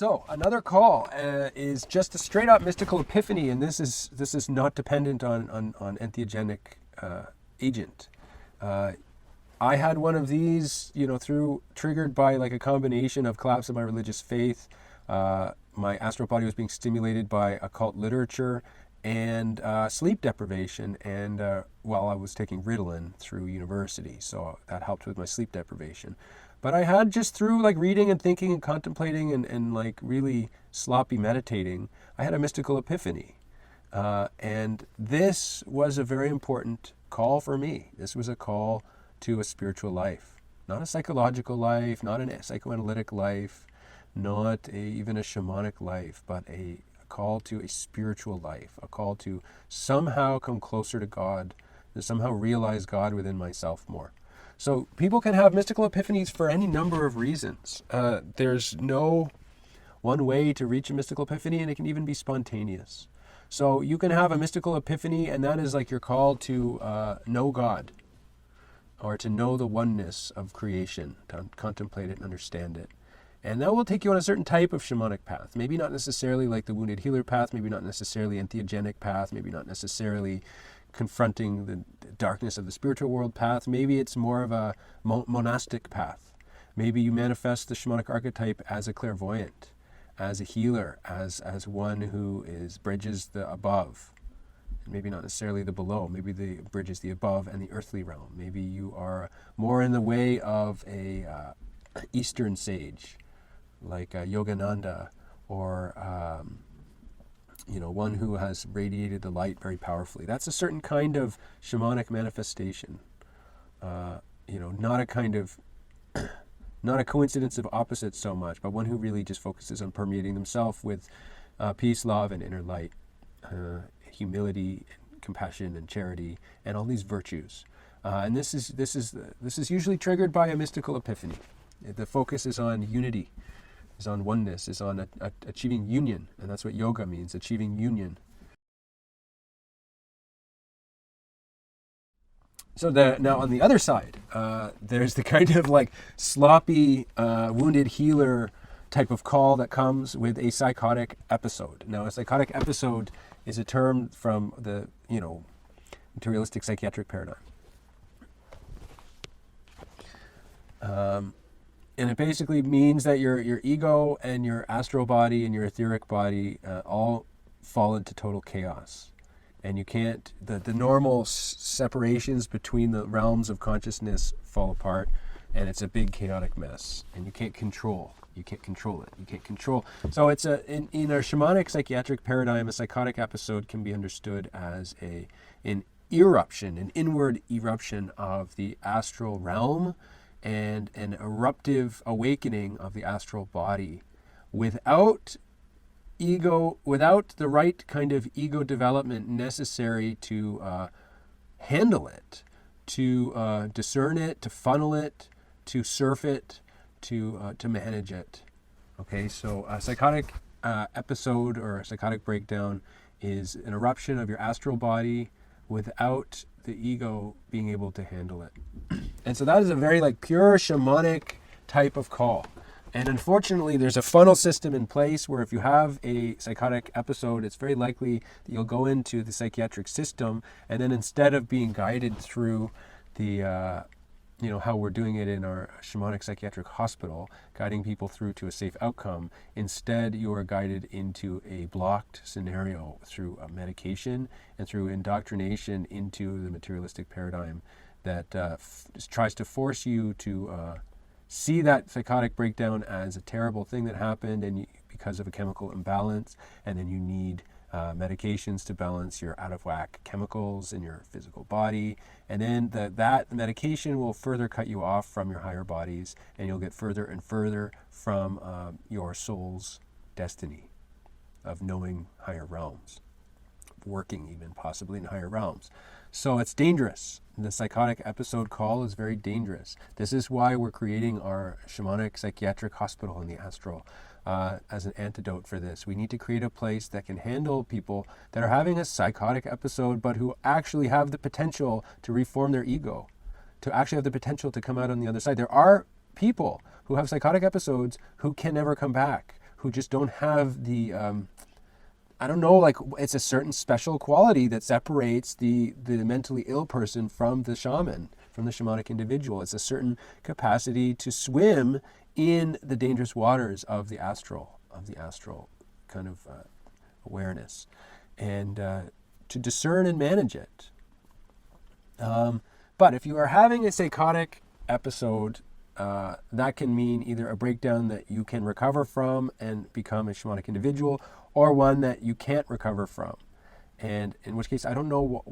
So another call is just a straight up mystical epiphany, and this is not dependent on entheogenic agent. I had one of these, triggered by like a combination of collapse of my religious faith. My astral body was being stimulated by occult literature and sleep deprivation, and while I was taking Ritalin through university, so that helped with my sleep deprivation. But I had, just through like reading and thinking and contemplating and like really sloppy meditating, I had a mystical epiphany. And this was a very important call for me. This was a call to a spiritual life, not a psychological life, not a psychoanalytic life, not even a shamanic life, but a call to a spiritual life, a call to somehow come closer to God, to somehow realize God within myself more. So people can have mystical epiphanies for any number of reasons. There's no one way to reach a mystical epiphany, and it can even be spontaneous. So you can have a mystical epiphany, and that is like your call to know God, or to know the oneness of creation, to contemplate it and understand it. And that will take you on a certain type of shamanic path. Maybe not necessarily like the wounded healer path, maybe not necessarily entheogenic path, maybe not necessarily confronting the darkness of the spiritual world path. Maybe it's more of a monastic path. Maybe you manifest the shamanic archetype as a clairvoyant, as a healer, as one who bridges the above. Maybe not necessarily the below. Maybe the bridges the above and the earthly realm. Maybe you are more in the way of a Eastern sage, like Yogananda, or one who has radiated the light very powerfully. That's a certain kind of shamanic manifestation. Not a kind of, not a coincidence of opposites so much, but one who really just focuses on permeating themselves with peace, love, and inner light, humility, and compassion, and charity, and all these virtues. And this is usually triggered by a mystical epiphany. The focus is on unity, is on oneness, is on achieving union, and that's what yoga means, achieving union. So now on the other side, there's the kind of like sloppy, wounded healer type of call that comes with a psychotic episode. Now, a psychotic episode is a term from the materialistic psychiatric paradigm. And it basically means that your ego and your astral body and your etheric body all fall into total chaos. And you can't, the normal separations between the realms of consciousness fall apart, and it's a big chaotic mess. And you can't control it. You can't control. So it's in our shamanic psychiatric paradigm, a psychotic episode can be understood as an eruption, an inward eruption of the astral realm, and an eruptive awakening of the astral body without the right kind of ego development necessary to handle it, to discern it, to funnel it, to surf it, to manage it. Okay, so a psychotic episode or a psychotic breakdown is an eruption of your astral body without the ego being able to handle it. And so that is a very like pure shamanic type of call. And unfortunately, there's a funnel system in place where if you have a psychotic episode, it's very likely that you'll go into the psychiatric system, and then instead of being guided through the how we're doing it in our shamanic psychiatric hospital, guiding people through to a safe outcome, instead you are guided into a blocked scenario through medication and through indoctrination into the materialistic paradigm that tries to force you to see that psychotic breakdown as a terrible thing that happened and because of a chemical imbalance, and then you need medications to balance your out of whack chemicals in your physical body, and then that medication will further cut you off from your higher bodies, and you'll get further and further from your soul's destiny of knowing higher realms, working even possibly in higher realms. So it's dangerous. The psychotic episode call is very dangerous. This is why we're creating our shamanic psychiatric hospital in the astral as an antidote for this. We need to create a place that can handle people that are having a psychotic episode, but who actually have the potential to reform their ego, to actually have the potential to come out on the other side. There are people who have psychotic episodes who can never come back, who just don't have the, I don't know, like it's a certain special quality that separates the mentally ill person from the shaman, from the shamanic individual. It's a certain capacity to swim in the dangerous waters of the astral kind of awareness, and to discern and manage it. But if you are having a psychotic episode, that can mean either a breakdown that you can recover from and become a shamanic individual, or one that you can't recover from. And in which case, I don't know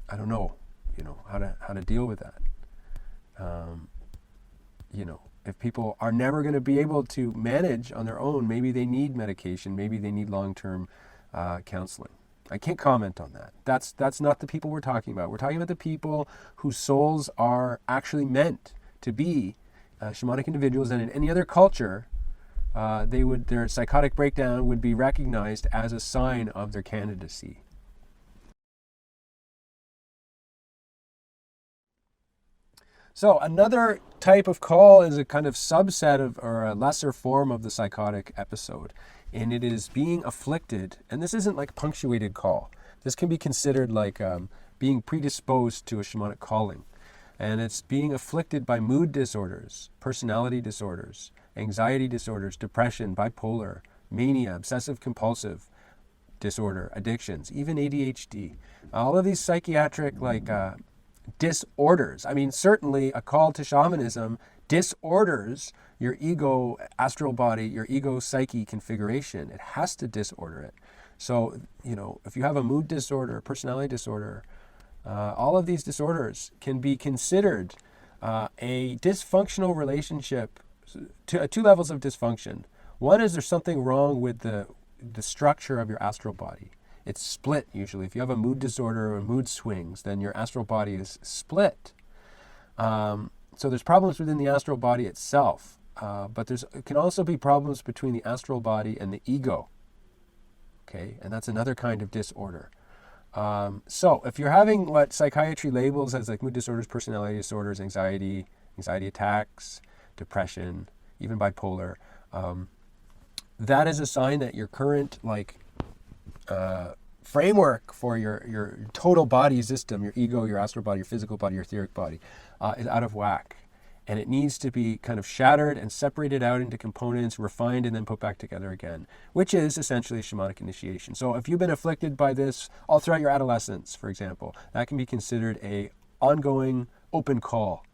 I don't know, how to deal with that. If people are never going to be able to manage on their own, maybe they need medication, maybe they need long-term counseling. I can't comment on that. That's not the people we're talking about. We're talking about the people whose souls are actually meant to be shamanic individuals, and in any other culture, their psychotic breakdown would be recognized as a sign of their candidacy. So another type of call is a kind of subset of, or a lesser form of the psychotic episode, and it is being afflicted. And this isn't like punctuated call. This can be considered like being predisposed to a shamanic calling. And it's being afflicted by mood disorders, personality disorders, anxiety disorders, depression, bipolar, mania, obsessive compulsive disorder, addictions, even ADHD. All of these psychiatric disorders. I mean, certainly a call to shamanism disorders your ego astral body, your ego psyche configuration. It has to disorder it. So, if you have a mood disorder, personality disorder, all of these disorders can be considered a dysfunctional relationship, two levels of dysfunction. One is there's something wrong with the structure of your astral body. It's split usually. If you have a mood disorder or mood swings, then your astral body is split. So there's problems within the astral body itself, but it can also be problems between the astral body and the ego. Okay, and that's another kind of disorder. So if you're having what psychiatry labels as like mood disorders, personality disorders, anxiety attacks, depression, even bipolar, that is a sign that your current framework for your total body system, your ego, your astral body, your physical body, your etheric body, is out of whack. And it needs to be kind of shattered and separated out into components, refined, and then put back together again, which is essentially shamanic initiation. So if you've been afflicted by this all throughout your adolescence, for example, that can be considered a ongoing open call.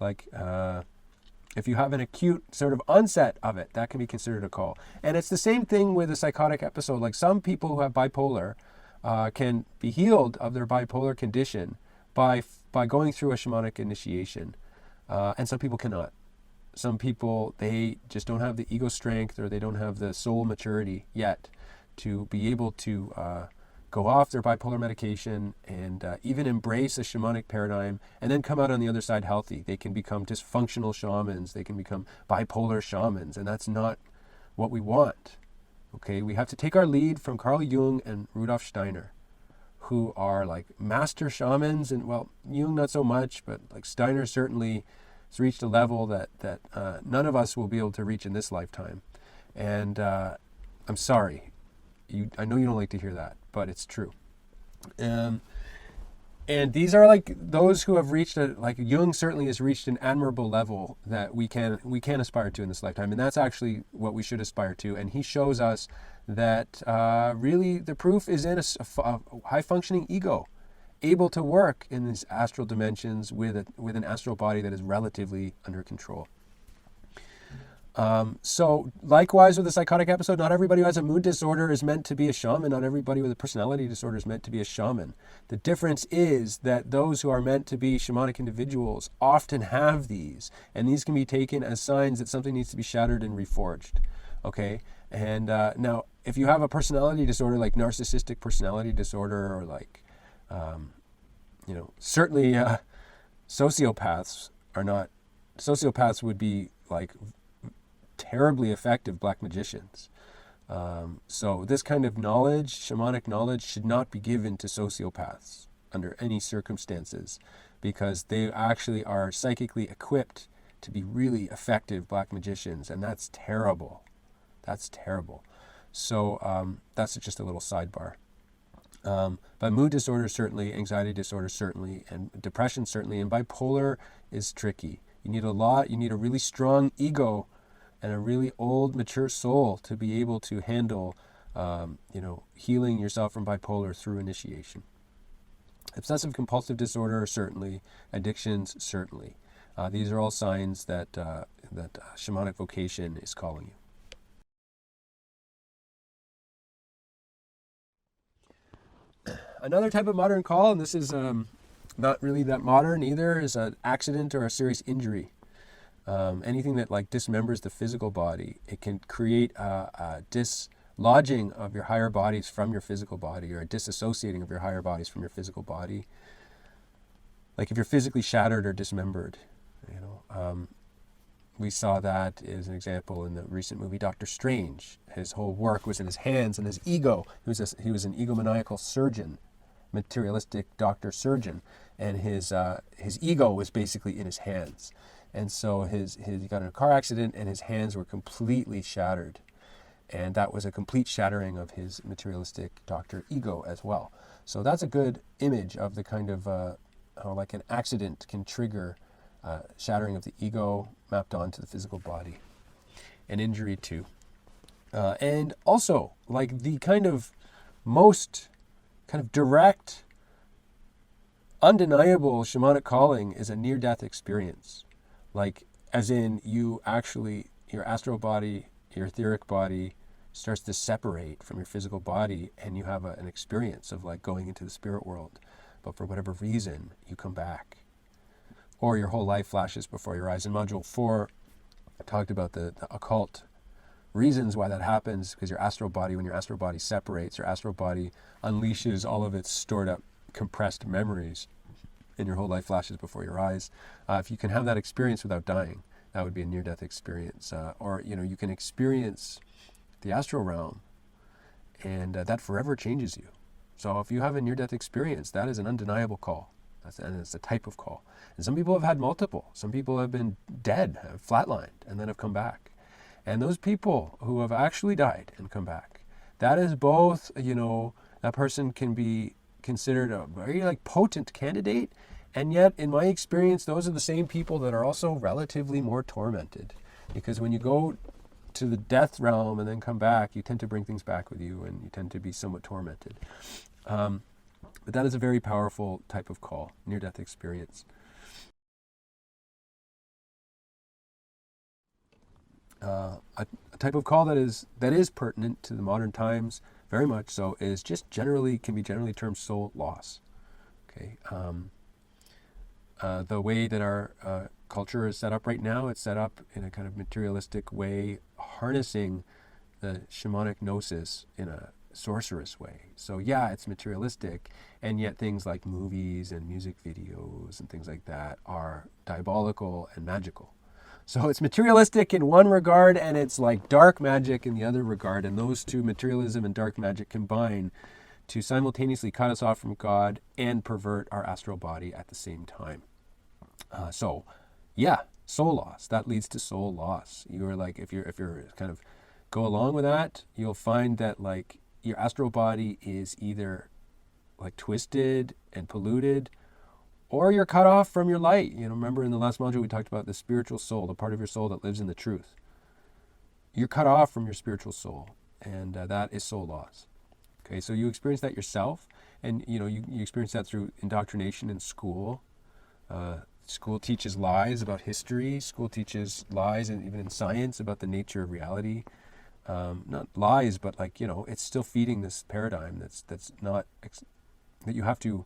If you have an acute sort of onset of it, that can be considered a call. And it's the same thing with a psychotic episode. Like some people who have bipolar can be healed of their bipolar condition by going through a shamanic initiation. And some people cannot. Some people, they just don't have the ego strength, or they don't have the soul maturity yet to be able to go off their bipolar medication and even embrace a shamanic paradigm and then come out on the other side healthy. They can become dysfunctional shamans. They can become bipolar shamans, and that's not what we want. Okay, we have to take our lead from Carl Jung and Rudolf Steiner, who are like master shamans, and well, Jung not so much, but like Steiner certainly has reached a level that none of us will be able to reach in this lifetime. And I'm sorry, I know you don't like to hear that, but it's true. And these are like those who have reached like Jung certainly has reached an admirable level that we can aspire to in this lifetime, and that's actually what we should aspire to. And he shows us that really the proof is in a high-functioning ego, able to work in these astral dimensions with an astral body that is relatively under control. So likewise with the psychotic episode, not everybody who has a mood disorder is meant to be a shaman. Not everybody with a personality disorder is meant to be a shaman. The difference is that those who are meant to be shamanic individuals often have these, and these can be taken as signs that something needs to be shattered and reforged. Okay? And now, if you have a personality disorder like narcissistic personality disorder, or like, certainly sociopaths would be like terribly effective black magicians. So this kind of knowledge, shamanic knowledge, should not be given to sociopaths under any circumstances, because they actually are psychically equipped to be really effective black magicians, and that's terrible. That's terrible. So that's just a little sidebar. But mood disorders certainly, anxiety disorders certainly, and depression certainly, and bipolar is tricky. You need a really strong ego and a really old, mature soul to be able to handle, healing yourself from bipolar through initiation. Obsessive compulsive disorder, certainly. Addictions, certainly. These are all signs that shamanic vocation is calling you. Another type of modern call, and this is not really that modern either, is an accident or a serious injury. Anything that like dismembers the physical body. It can create a dislodging of your higher bodies from your physical body, or a disassociating of your higher bodies from your physical body. Like if you're physically shattered or dismembered, we saw that as an example in the recent movie Doctor Strange. His whole work was in his hands and his ego. He was an egomaniacal surgeon, materialistic doctor surgeon, and his ego was basically in his hands. And so he got in a car accident and his hands were completely shattered. And that was a complete shattering of his materialistic doctor ego as well. So that's a good image of the kind of how like an accident can trigger shattering of the ego mapped onto the physical body. An injury too. And also, like the kind of most kind of direct, undeniable shamanic calling is a near-death experience. Like, as in your astral body, your etheric body starts to separate from your physical body, and you have an experience of like going into the spirit world. But for whatever reason, you come back. Or your whole life flashes before your eyes. In Module 4, I talked about the occult reasons why that happens, because when your astral body separates, your astral body unleashes all of its stored up, compressed memories, and your whole life flashes before your eyes. If you can have that experience without dying, that would be a near-death experience. Or you can experience the astral realm, and that forever changes you. So if you have a near-death experience, that is an undeniable call. And it's a type of call. And some people have had multiple. Some people have been dead, have flatlined, and then have come back. And those people who have actually died and come back, that is both, that person can be considered a very like potent candidate, and yet in my experience, those are the same people that are also relatively more tormented. Because when you go to the death realm and then come back, you tend to bring things back with you, and you tend to be somewhat tormented. But that is a very powerful type of call, near-death experience. A type of call that is pertinent to the modern times, very much so, is can be generally termed soul loss. Okay, the way that our culture is set up right now, it's set up in a kind of materialistic way, harnessing the shamanic gnosis in a sorcerous way. So yeah, it's materialistic, and yet things like movies and music videos and things like that are diabolical and magical. So it's materialistic in one regard, and it's like dark magic in the other regard, and those two, materialism and dark magic, combine to simultaneously cut us off from God and pervert our astral body at the same time. So yeah, soul loss, that leads to soul loss. You're like, if you're kind of go along with that, you'll find that like your astral body is either like twisted and polluted, or you're cut off from your light. Remember in the last module we talked about the spiritual soul, the part of your soul that lives in the truth. You're cut off from your spiritual soul, and that is soul loss. Okay, so you experience that yourself, and you experience that through indoctrination in school. School teaches lies about history. School teaches lies, and even in science, about the nature of reality. Not lies, but it's still feeding this paradigm that's not that you have to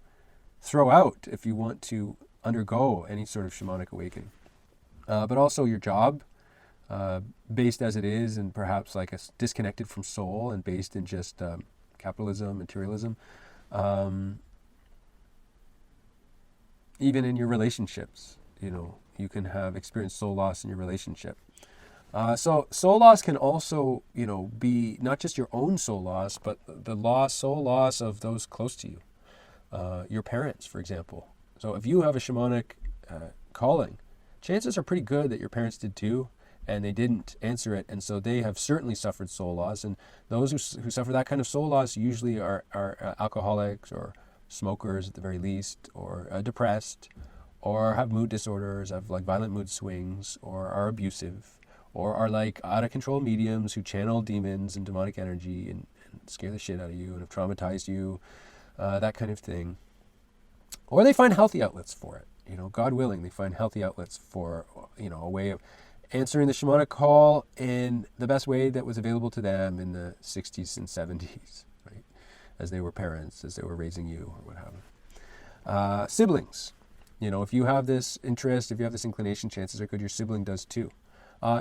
throw out if you want to undergo any sort of shamanic awakening. But also your job, based as it is, and perhaps like disconnected from soul and based in just capitalism, materialism. Even in your relationships, you can have experienced soul loss in your relationship. So soul loss can also, be not just your own soul loss, but the soul loss of those close to you. Your parents, for example. So if you have a shamanic calling, chances are pretty good that your parents did too. and they didn't answer it, and so they have certainly suffered soul loss. And those who suffer that kind of soul loss usually are alcoholics or smokers at the very least, or depressed, or have mood disorders, have like violent mood swings, or are abusive, or are like out of control mediums who channel demons and demonic energy and scare the shit out of you and have traumatized you, that kind of thing. Or they find healthy outlets for it. God willing, they find healthy outlets for, a way of answering the shamanic call in the best way that was available to them in the 60s and 70s, right? As they were parents, as they were raising you, or what have you. Siblings. If you have this interest, if you have this inclination, chances are good your sibling does too.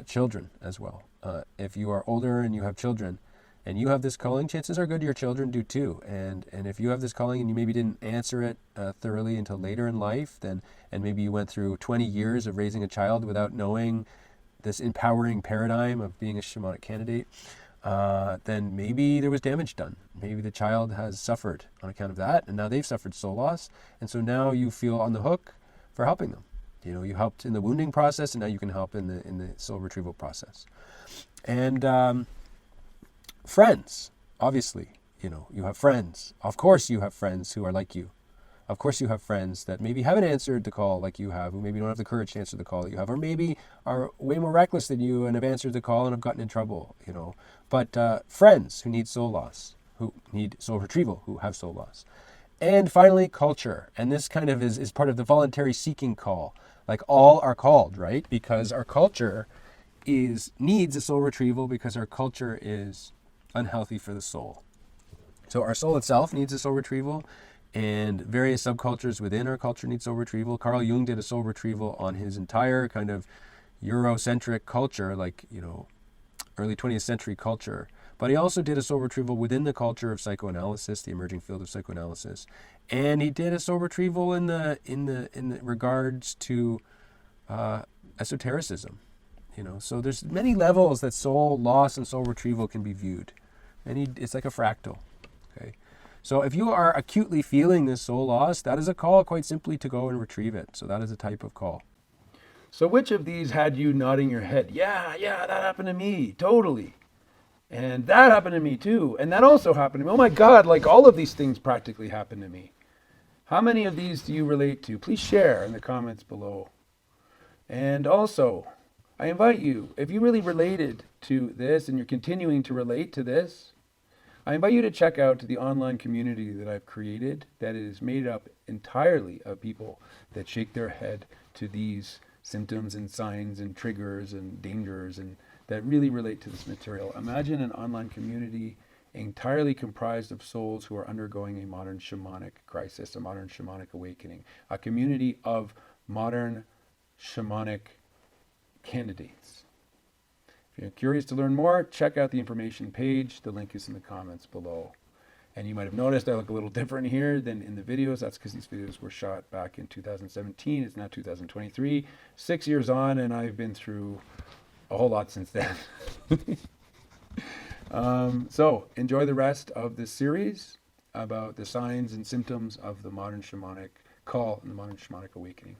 Children as well. If you are older and you have children, and you have this calling, chances are good your children do too. And if you have this calling and you maybe didn't answer it thoroughly until later in life, and maybe you went through 20 years of raising a child without knowing this empowering paradigm of being a shamanic candidate, then maybe there was damage done. Maybe the child has suffered on account of that, and now they've suffered soul loss, and so now you feel on the hook for helping them. You helped in the wounding process, and now you can help in the soul retrieval process. And friends, obviously, you have friends. Of course you have friends who are like you. Of course you have friends that maybe haven't answered the call like you have, who maybe don't have the courage to answer the call that you have, or maybe are way more reckless than you and have answered the call and have gotten in trouble, But friends who need soul loss, who need soul retrieval, who have soul loss. And finally, culture. And this kind of is part of the voluntary seeking call. Like all are called, right? Because our culture needs a soul retrieval, because our culture is unhealthy for the soul. So our soul itself needs a soul retrieval, and various subcultures within our culture need soul retrieval. Carl Jung did a soul retrieval on his entire kind of Eurocentric culture, like, early 20th century culture. But he also did a soul retrieval within the culture of psychoanalysis, the emerging field of psychoanalysis. And he did a soul retrieval in the regards to esotericism. So there's many levels that soul loss and soul retrieval can be viewed. And it's like a fractal. Okay. So if you are acutely feeling this soul loss, that is a call quite simply to go and retrieve it. So that is a type of call. So which of these had you nodding your head? Yeah, that happened to me, totally. And that happened to me too. And that also happened to me. Oh my God, like all of these things practically happened to me. How many of these do you relate to? Please share in the comments below. And also, I invite you, if you really related to this and you're continuing to relate to this, I invite you to check out the online community that I've created that is made up entirely of people that shake their head to these symptoms and signs and triggers and dangers and that really relate to this material. Imagine an online community entirely comprised of souls who are undergoing a modern shamanic crisis, a modern shamanic awakening, a community of modern shamanic candidates. If you're curious to learn more, check out the information page. The link is in the comments below. And you might have noticed I look a little different here than in the videos. That's because these videos were shot back in 2017. It's now 2023, 6 years on, and I've been through a whole lot since then. So enjoy the rest of this series about the signs and symptoms of the modern shamanic call and the modern shamanic awakening.